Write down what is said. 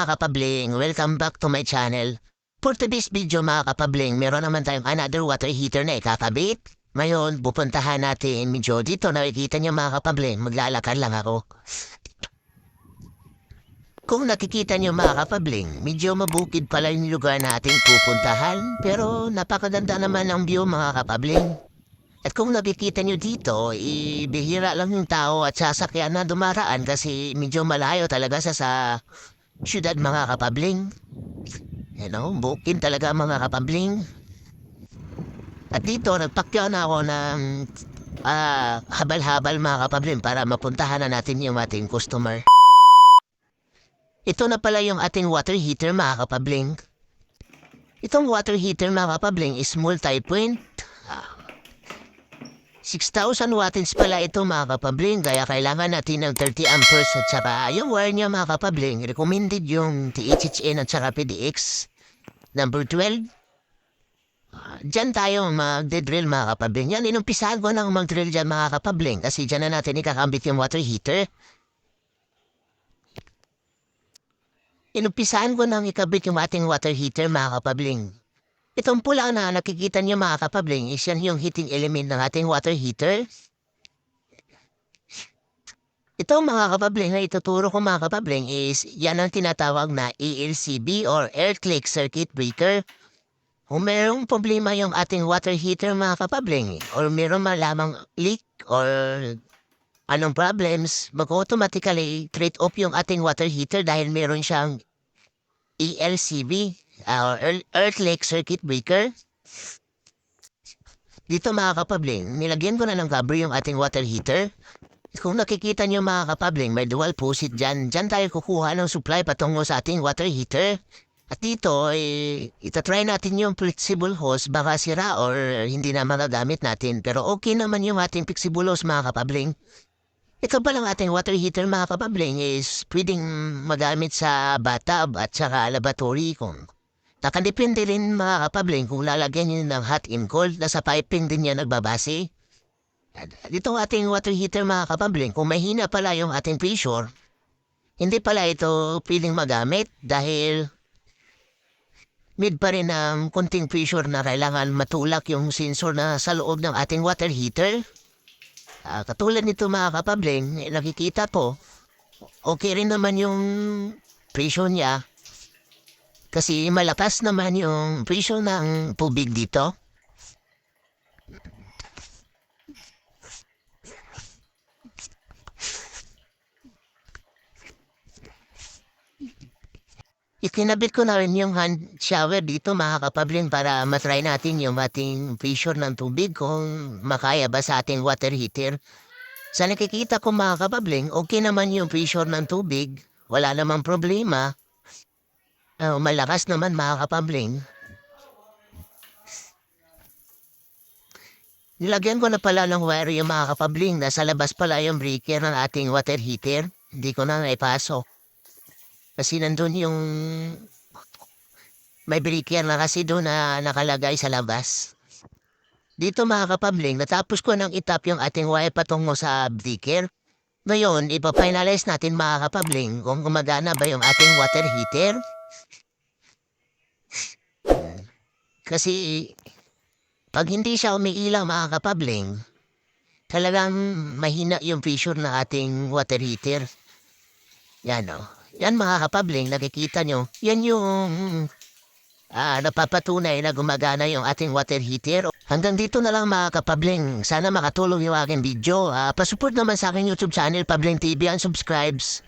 mga kapabling, welcome back to my channel. For today's video mga kapabling, meron naman tayong another water heater na ikakabit. Ngayon, pupuntahan natin medyo dito nakikita niyo mga kapabling, maglalakad lang ako. Kung nakikita niyo mga kapabling, medyo mabukid pala yung lugar na ating pupuntahan, pero napakaganda naman ang view mga kapabling. At kung nakikita nyo dito, bihira lang yung tao at sasakyan na dumaraan kasi medyo malayo talaga sa syudad mga kapabling. Bukin talaga mga kapabling. At dito, nagpakyaw na ako ng habal-habal mga kapabling para mapuntahan na natin yung ating customer. Ito na pala yung ating water heater mga kapabling. Itong water heater mga kapabling is multi-point. 6,000 watts pala ito mga kapabling, kaya kailangan natin ng 30 amperes at saka yung wire niya mga kapabling, recommended yung THHN at saka PDX number 12. Diyan tayo magde-drill mga kapabling. Yan, inumpisahan ko nang mag-drill dyan mga kapabling kasi dyan na natin ikakambit yung water heater. Inumpisahan ko nang ikabit yung ating water heater mga kapabling. Itong pula na nakikita niyo mga kapabling is yan yung heating element ng ating water heater. Ito mga kapabling na ituturo ko mga kapabling is yan ang tinatawag na ELCB or Air Click Circuit Breaker. Kung mayroong problema yung ating water heater mga kapabling or mayroong malamang leak or anong problems, mag-automatically trade off yung ating water heater dahil meron siyang ELCB. Earth Lake Circuit Breaker. Dito mga kapabling, nilagyan ko na ng cover yung ating water heater. Kung nakikita nyo mga kapabling, may dual posit dyan. Dyan tayo kukuha ng supply patungo sa ating water heater. At dito, itatry natin yung flexible hose, baka sira or hindi na magagamit natin. Pero okay naman yung ating flexible hose mga kapabling. Ito pa lang ating water heater mga kapabling is pwedeng magamit sa bathtub at saka laboratory kung nakadepende rin mga kapabling kung lalagyan nyo ng hot and cold na sa piping din yan nagbabase. Dito ating water heater mga kapabling, kung mahina pala yung ating pressure, hindi pala ito pwedeng magamit dahil mid pa rin ang konting pressure na kailangan matulak yung sensor na sa loob ng ating water heater. Katulad nito mga kapabling, nakikita ko, okay rin naman yung pressure niya. Kasi malakas naman yung pressure ng tubig dito. Ikinabit ko na rin yung hand shower dito mga kapabling para matry natin yung ating pressure ng tubig kung makaya ba sa ating water heater. Sa nakikita ko mga kapabling, okay naman yung pressure ng tubig. Wala namang problema. Malakas naman mga kapabling. Nilagyan ko na pala ng wire yung mga kapabling. Nasa labas pala yung breaker ng ating water heater. Hindi ko na naipasok. Kasi nandun yung may breaker na kasi doon na nakalagay sa labas. Dito mga kapabling, natapos ko nang itap yung ating wire patungo sa breaker. Ngayon, ipafinalize natin mga kapabling kung gumagana ba yung ating water heater. Kasi pag hindi siya umiilaw mga kapabling, talagang mahina yung pressure ng ating water heater. Yan o. Yan mga kapabling, nakikita nyo. Yan yung napapatunay na gumagana yung ating water heater. Hanggang dito na lang mga kapabling. Sana makatulong yung aking video. Pasupport naman sa aking YouTube channel, Pabling TV, and subscribes.